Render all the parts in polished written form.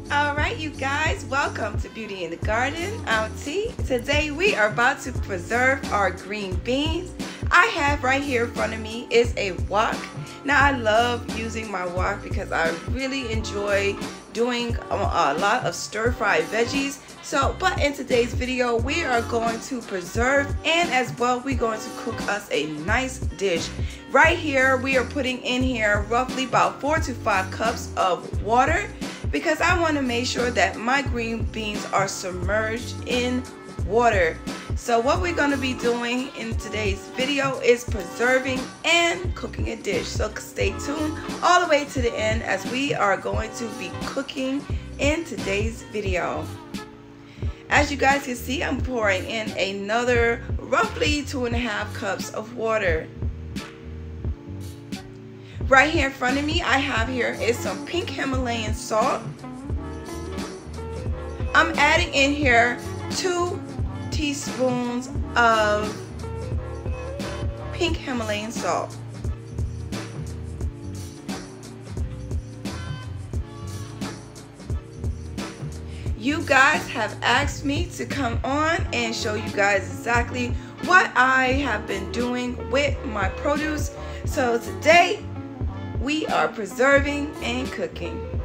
Alright you guys, welcome to Beauty in the Garden. I'm T. Today we are about to preserve our green beans. I have right here in front of me is a wok. Now I love using my wok because I really enjoy doing a lot of stir-fried veggies. But in today's video we are going to preserve, and as well we're going to cook us a nice dish. Right here we are putting in here roughly about 4 to 5 cups of water, because I want to make sure that my green beans are submerged in water. So what we're going to be doing in today's video is preserving and cooking a dish. So stay tuned all the way to the end as we are going to be cooking in today's video. As you guys can see, I'm pouring in another roughly 2.5 cups of water. Right here in front of me, I have here is some pink Himalayan salt. I'm adding in here 2 teaspoons of pink Himalayan salt. You guys have asked me to come on and show you guys exactly what I have been doing with my produce. So today we are preserving and cooking.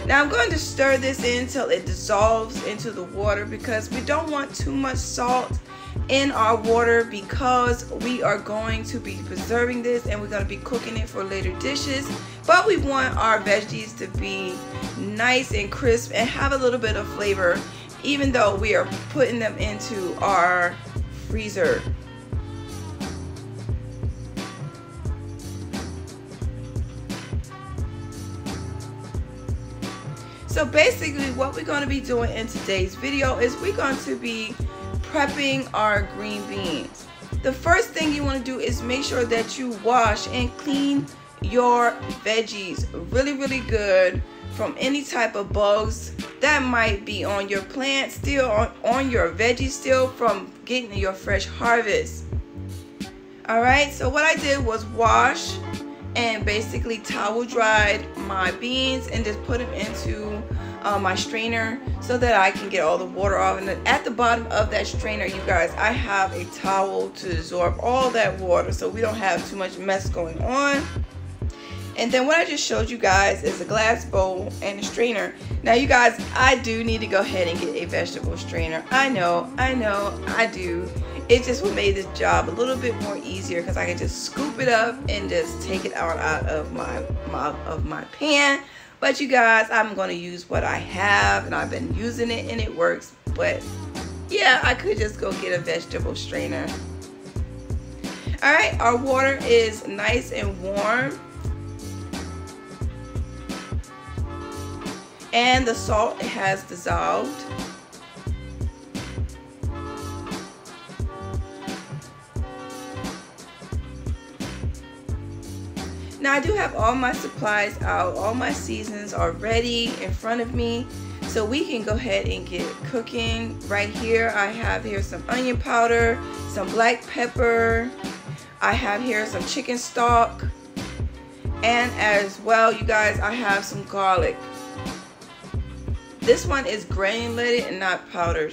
Now I'm going to stir this in until it dissolves into the water, because we don't want too much salt in our water, because we are going to be preserving this and we're going to be cooking it for later dishes. But we want our veggies to be nice and crisp and have a little bit of flavor, even though we are putting them into our freezer. So basically what we're going to be doing in today's video is we're going to be prepping our green beans. The first thing you want to do is make sure that you wash and clean your veggies really good from any type of bugs that might be on your plant, still on your veggies, still from getting your fresh harvest. Alright, so what I did was wash and basically towel dried my beans and just put them into my strainer so that I can get all the water off. And at the bottom of that strainer, you guys, I have a towel to absorb all that water so we don't have too much mess going on. And then what I just showed you guys is a glass bowl and a strainer. Now you guys, I do need to go ahead and get a vegetable strainer. I know, I do. It just would make this job a little bit more easier, because I can just scoop it up and just take it out of my pan. But you guys, I'm going to use what I have, and I've been using it and it works. But yeah, I could just go get a vegetable strainer. Alright, our water is nice and warm. And the salt has dissolved. Now I do have all my supplies out, all my seasons are ready in front of me, so we can go ahead and get cooking. Right here I have here some onion powder, some black pepper, I have here some chicken stock, and as well you guys, I have some garlic. This one is granulated and not powdered.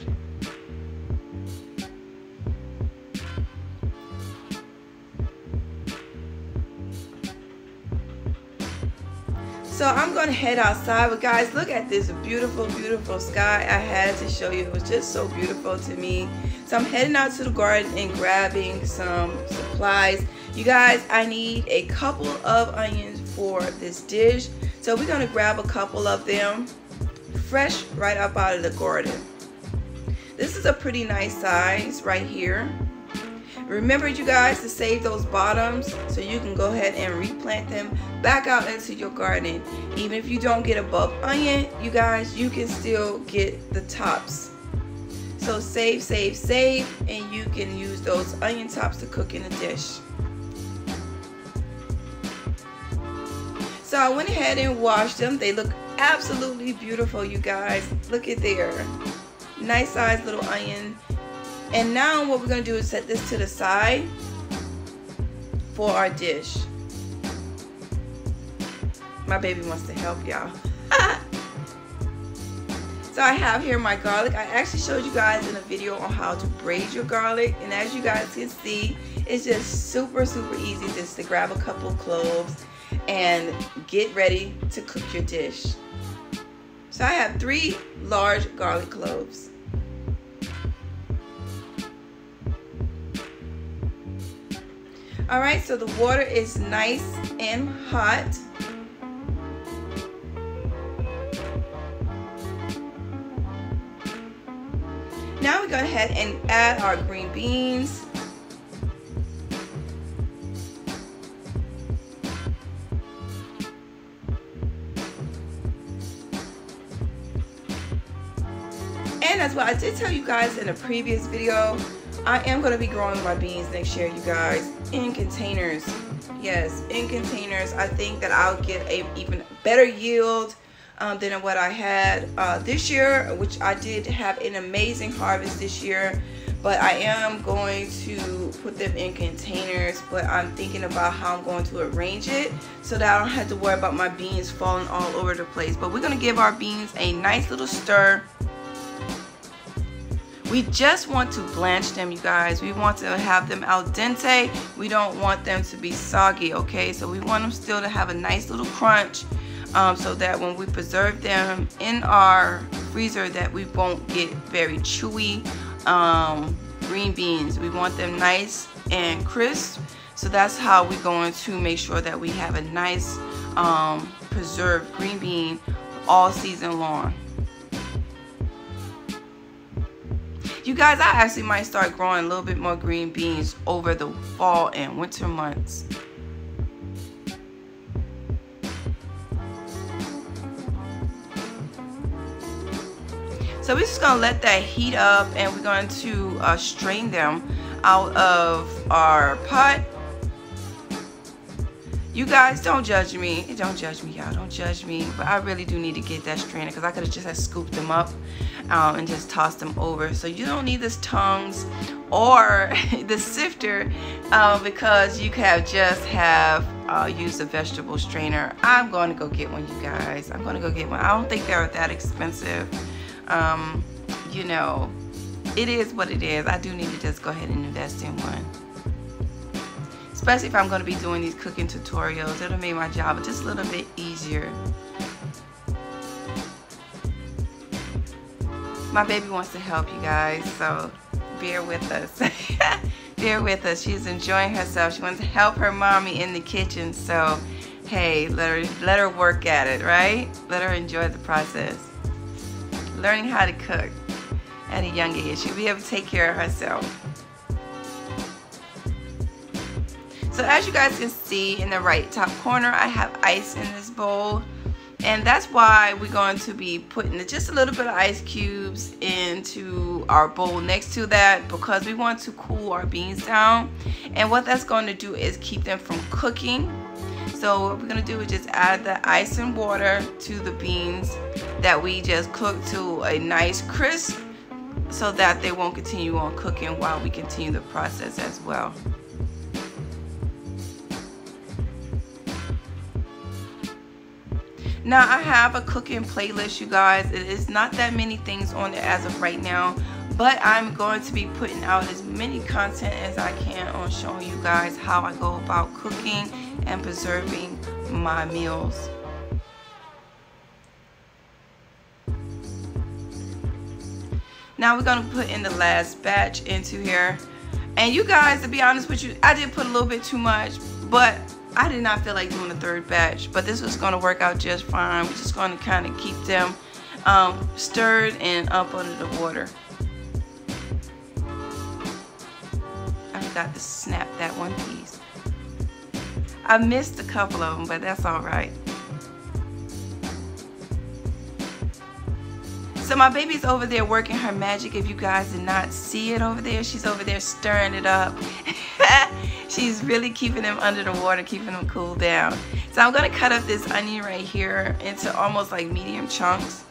So I'm going to head outside. But guys, look at this beautiful sky. I had to show you. It was just so beautiful to me. So I'm heading out to the garden and grabbing some supplies. You guys, I need a couple of onions for this dish. So we're going to grab a couple of them fresh right up out of the garden. This is a pretty nice size right here. Remember you guys to save those bottoms so you can go ahead and replant them back out into your garden. Even if you don't get a bulb onion, you guys, you can still get the tops. So save, and you can use those onion tops to cook in a dish. So I went ahead and washed them. They look absolutely beautiful, you guys. Look at there. Nice size little onion. And now what we're going to do is set this to the side for our dish. My baby wants to help y'all. So I have here my garlic. I actually showed you guys in a video on how to braise your garlic, and as you guys can see, it's just super easy just to grab a couple cloves and get ready to cook your dish. So I have 3 large garlic cloves. Alright, so the water is nice and hot. Now we go ahead and add our green beans. And as well, I did tell you guys in a previous video, I am going to be growing my beans next year, you guys, in containers. Yes, in containers. I think that I'll get a even better yield than what I had this year, which I did have an amazing harvest this year, but I am going to put them in containers. But I'm thinking about how I'm going to arrange it so that I don't have to worry about my beans falling all over the place. But we're going to give our beans a nice little stir. We just want to blanch them, you guys. We want to have them al dente. We don't want them to be soggy, okay? So we want them still to have a nice little crunch, so that when we preserve them in our freezer that we won't get very chewy green beans. We want them nice and crisp. So that's how we're going to make sure that we have a nice preserved green bean all season long. You guys, I actually might start growing a little bit more green beans over the fall and winter months. So we're just gonna let that heat up, and we're going to strain them out of our pot. You guys, don't judge me. Don't judge me, y'all. Don't judge me. But I really do need to get that strainer, because I could have just scooped them up and just tossed them over. So you don't need this tongs or the sifter because you have used a vegetable strainer. I'm going to go get one, you guys. I'm going to go get one. I don't think they're that expensive. You know, it is what it is. I do need to just go ahead and invest in one. Especially if I'm going to be doing these cooking tutorials. It'll make my job just a little bit easier. My baby wants to help, you guys, so bear with us. Bear with us. She's enjoying herself. She wants to help her mommy in the kitchen, so hey, let her work at it, right? Let her enjoy the process. Learning how to cook at a young age. She'll be able to take care of herself. So as you guys can see in the right top corner, I have ice in this bowl. And that's why we're going to be putting just a little bit of ice cubes into our bowl next to that, because we want to cool our beans down. And what that's going to do is keep them from cooking. So what we're going to do is just add the ice and water to the beans that we just cooked to a nice crisp, so that they won't continue on cooking while we continue the process as well. Now I have a cooking playlist, you guys. It is not that many things on it as of right now, but I'm going to be putting out as many content as I can on showing you guys how I go about cooking and preserving my meals. Now we're going to put in the last batch into here. And you guys, to be honest with you, I did put a little bit too much, but I did not feel like doing a third batch. But this was going to work out just fine. We're just going to kind of keep them stirred and up under the water. I forgot to snap that one piece. I missed a couple of them, but that's all right. So my baby's over there working her magic. If you guys did not see it over there, she's over there stirring it up. She's really keeping them under the water, keeping them cool down. So I'm going to cut up this onion right here into almost like medium chunks.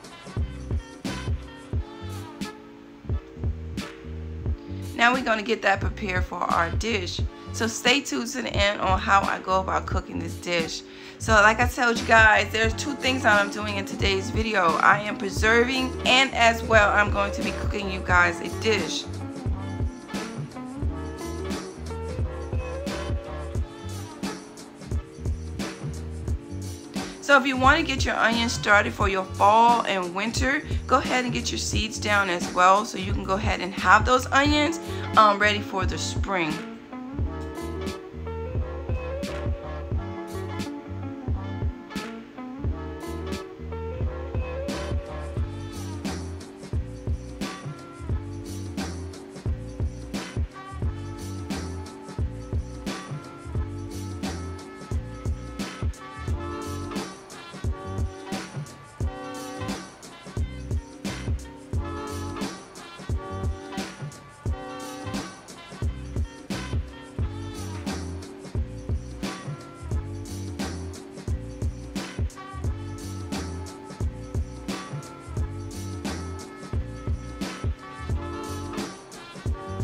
Now we're going to get that prepared for our dish. So stay tuned to the end on how I go about cooking this dish. So like I told you guys, there's two things that I'm doing in today's video. I am preserving, and as well I'm going to be cooking you guys a dish. So if you want to get your onions started for your fall and winter, go ahead and get your seeds down as well, so you can go ahead and have those onions ready for the spring.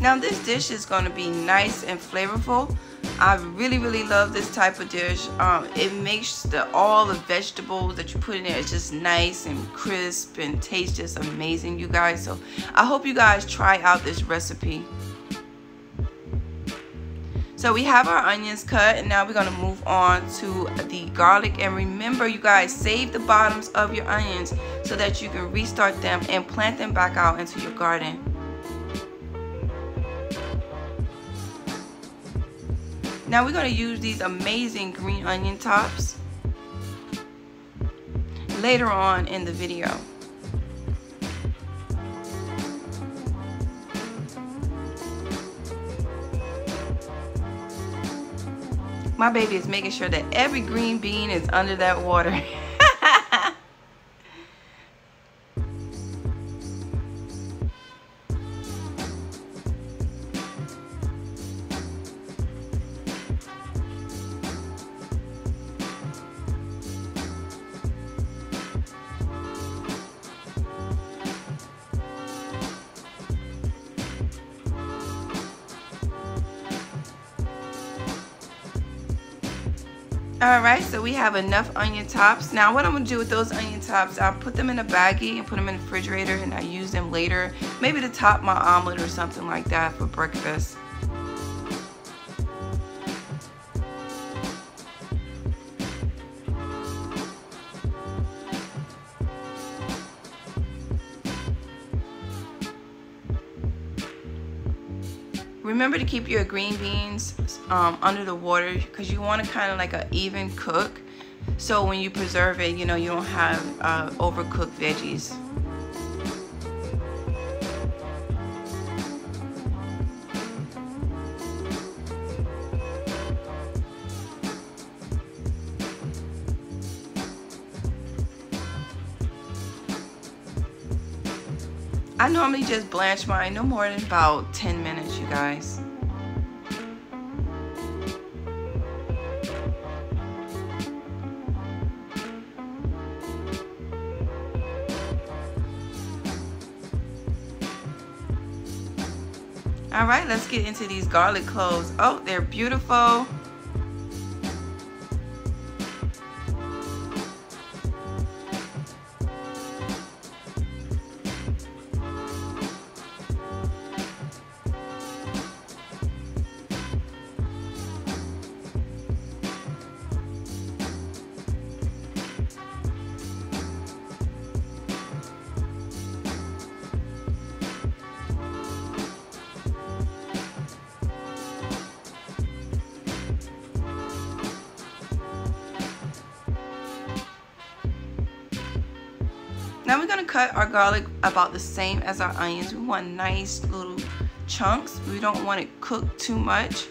Now this dish is going to be nice and flavorful. I really love this type of dish. It makes all the vegetables that you put in there is just nice and crisp and tastes just amazing, you guys. So I hope you guys try out this recipe. So we have our onions cut, and now we're going to move on to the garlic. And remember, you guys, save the bottoms of your onions so that you can restart them and plant them back out into your garden. Now we're going to use these amazing green onion tops later on in the video. My baby is making sure that every green bean is under that water. Alright, so we have enough onion tops. Now what I'm going to do with those onion tops, I'll put them in a baggie and put them in the refrigerator, and I use them later, maybe to top my omelet or something like that for breakfast. Remember to keep your green beans under the water, because you want to kind of like an even cook, so when you preserve it, you know, you don't have overcooked veggies. I normally just blanch mine no more than about 10 minutes, you guys. All right, let's get into these garlic cloves. Oh, they're beautiful. Now we're going to cut our garlic about the same as our onions. We want nice little chunks. We don't want it cooked too much.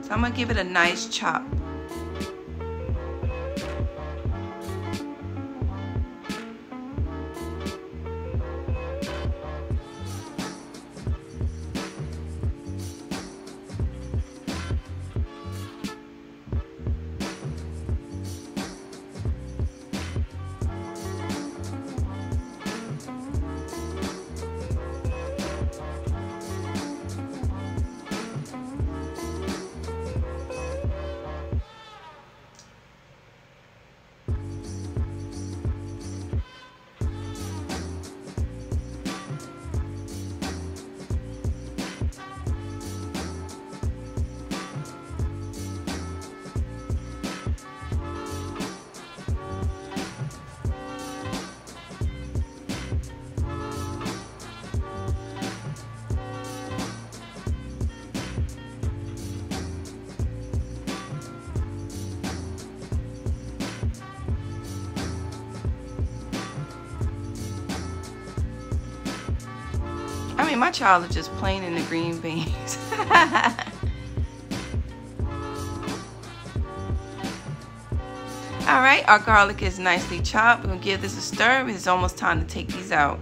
So I'm going to give it a nice chop. my child is just playing in the green beans. Alright, our garlic is nicely chopped. We're going to give this a stir. It's almost time to take these out.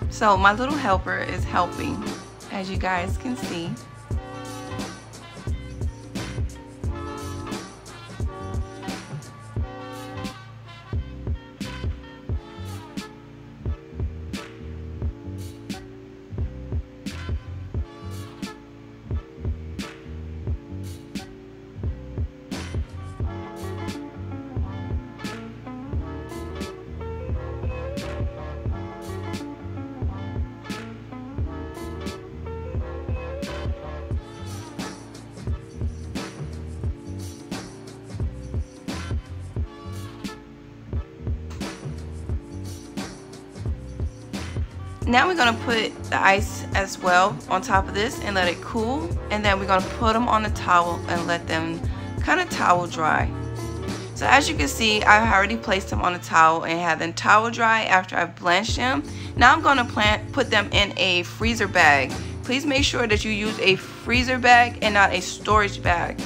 So my little helper is helping, as you guys can see. Now we're going to put the ice as well on top of this and let it cool, and then we're going to put them on the towel and let them kind of towel dry. So as you can see, I've already placed them on a towel and had them towel dry after I've blanched them. Now I'm going to put them in a freezer bag. Please make sure that you use a freezer bag and not a storage bag.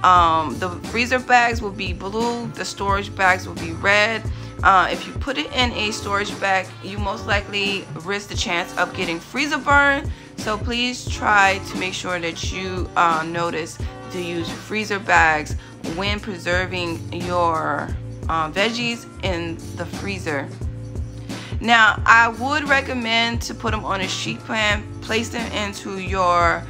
The freezer bags will be blue, the storage bags will be red. If you put it in a storage bag, you most likely risk the chance of getting freezer burn. So please try to make sure that you notice to use freezer bags when preserving your veggies in the freezer. Now, I would recommend to put them on a sheet pan, place them into your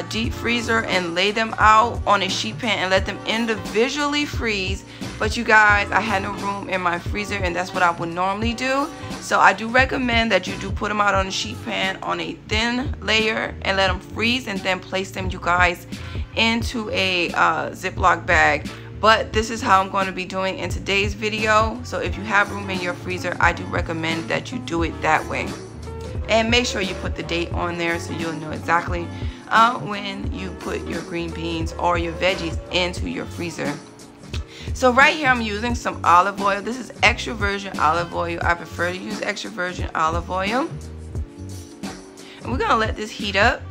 deep freezer and lay them out on a sheet pan and let them individually freeze. But you guys, I had no room in my freezer and that's what I would normally do. So I do recommend that you do put them out on a sheet pan on a thin layer and let them freeze, and then place them, you guys, into a Ziploc bag. But this is how I'm going to be doing in today's video. So if you have room in your freezer, I do recommend that you do it that way. And make sure you put the date on there so you'll know exactly when you put your green beans or your veggies into your freezer. So right here I'm using some olive oil. This is extra virgin olive oil. I prefer to use extra virgin olive oil. And we're going to let this heat up.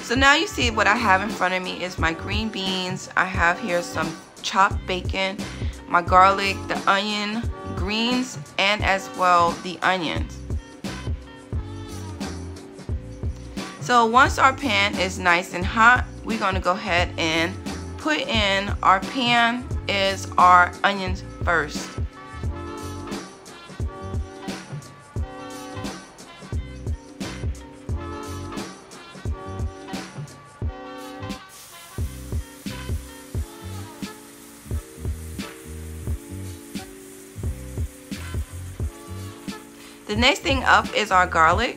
So now you see what I have in front of me is my green beans. I have here some chopped bacon, my garlic, the onion, greens, and as well the onions. So once our pan is nice and hot, we're going to go ahead and put in our pan is our onions first. The next thing up is our garlic.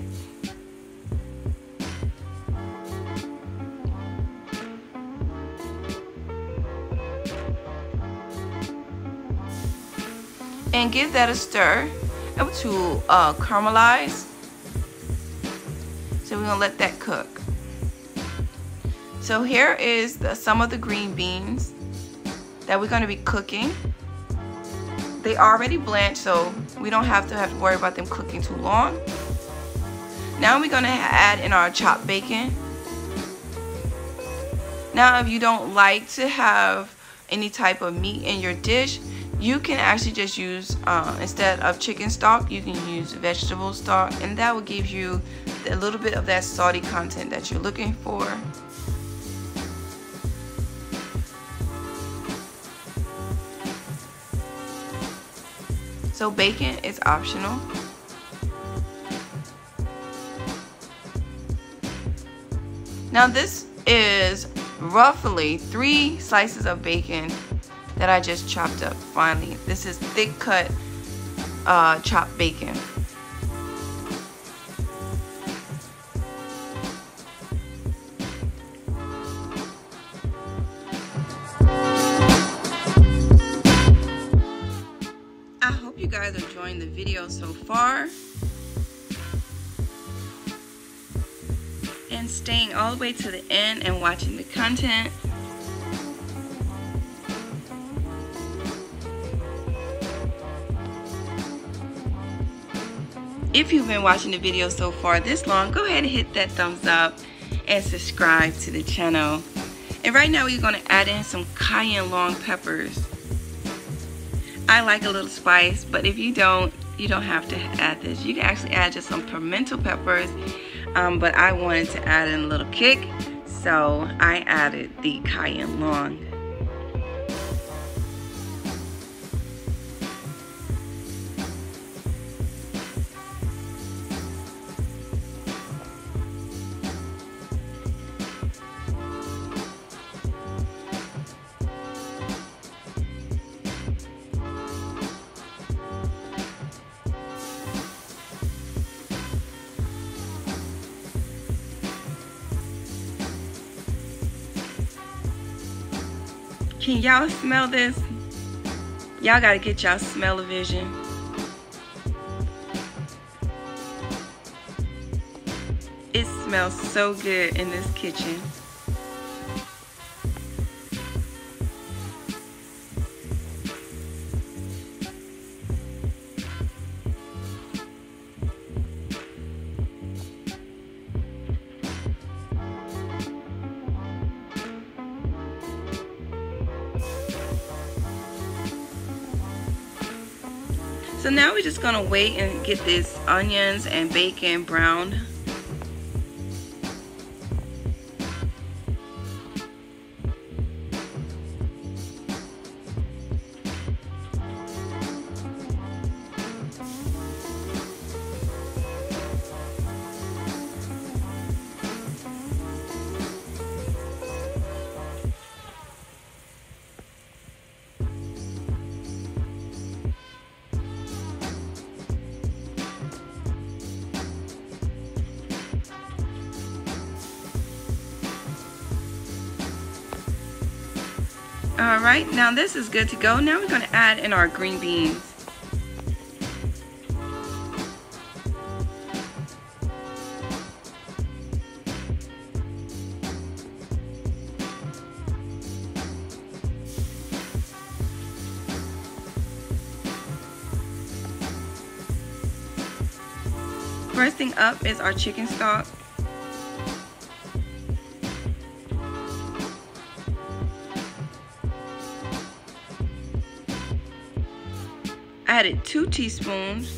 And give that a stir. And to caramelize. So we're gonna let that cook. So here is some of the green beans that we're gonna be cooking. They already blanched, so we don't have to worry about them cooking too long. Now we're gonna add in our chopped bacon. Now if you don't like to have any type of meat in your dish, you can actually just use, instead of chicken stock, you can use vegetable stock, and that will give you a little bit of that salty content that you're looking for. So bacon is optional. Now this is roughly 3 slices of bacon that I just chopped up finely. This is thick cut chopped bacon. I hope you guys are enjoying the video so far and staying all the way to the end and watching the content. If you've been watching the video so far this long, go ahead and hit that thumbs up and subscribe to the channel. And right now we're going to add in some cayenne long peppers. I like a little spice, but if you don't have to add this. You can actually add just some pimento peppers, but I wanted to add in a little kick, so I added the cayenne long. Can y'all smell this? Y'all gotta get y'all smell-o-vision. It smells so good in this kitchen. So now we're just gonna wait and get these onions and bacon browned. Alright, now this is good to go. Now we're going to add in our green beans. First thing up is our chicken stock. Added 2 teaspoons.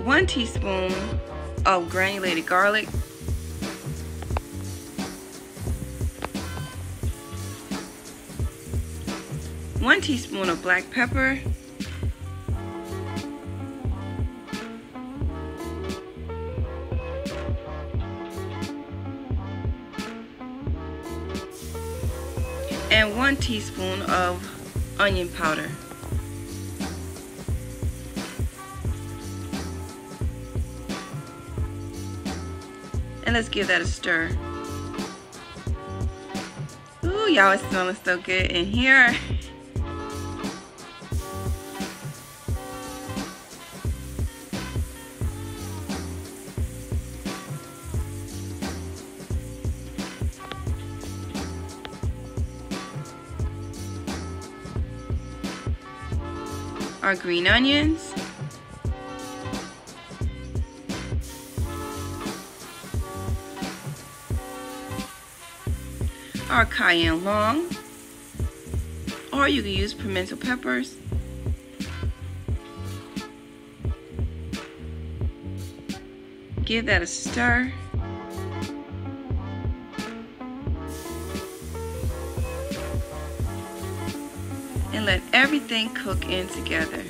One teaspoon of granulated garlic. 1 teaspoon of black pepper, and 1 teaspoon of onion powder. And let's give that a stir. Ooh, y'all, it's smelling so good in here. Our green onions. Our cayenne long, or you can use pimento peppers. Give that a stir. And let everything cook in together.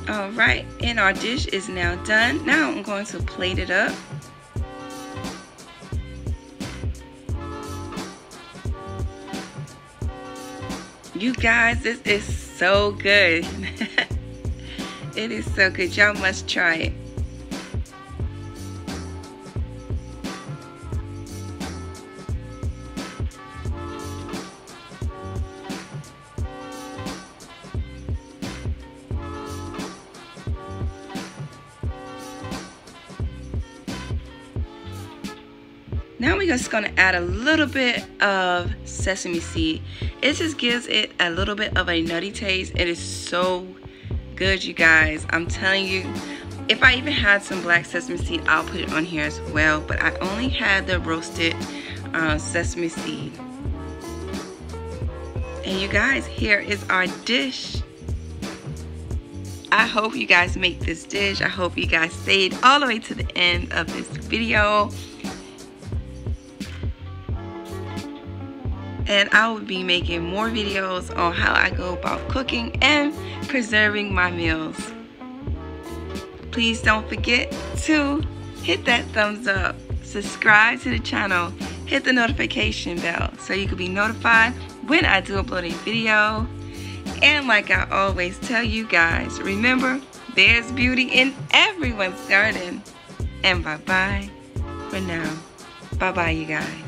Alright, and our dish is now done. Now I'm going to plate it up. You guys, this is so good. It is so good. Y'all must try it. Now we're just going to add a little bit of sesame seed. It just gives it a little bit of a nutty taste. It is so good, you guys. I'm telling you, if I even had some black sesame seed, I'll put it on here as well. But I only had the roasted sesame seed. And you guys, here is our dish. I hope you guys make this dish. I hope you guys stayed all the way to the end of this video. And I will be making more videos on how I go about cooking and preserving my meals. Please don't forget to hit that thumbs up, subscribe to the channel, hit the notification bell so you can be notified when I do upload a video. And like I always tell you guys, remember, there's beauty in everyone's garden. And bye-bye for now. Bye-bye, you guys.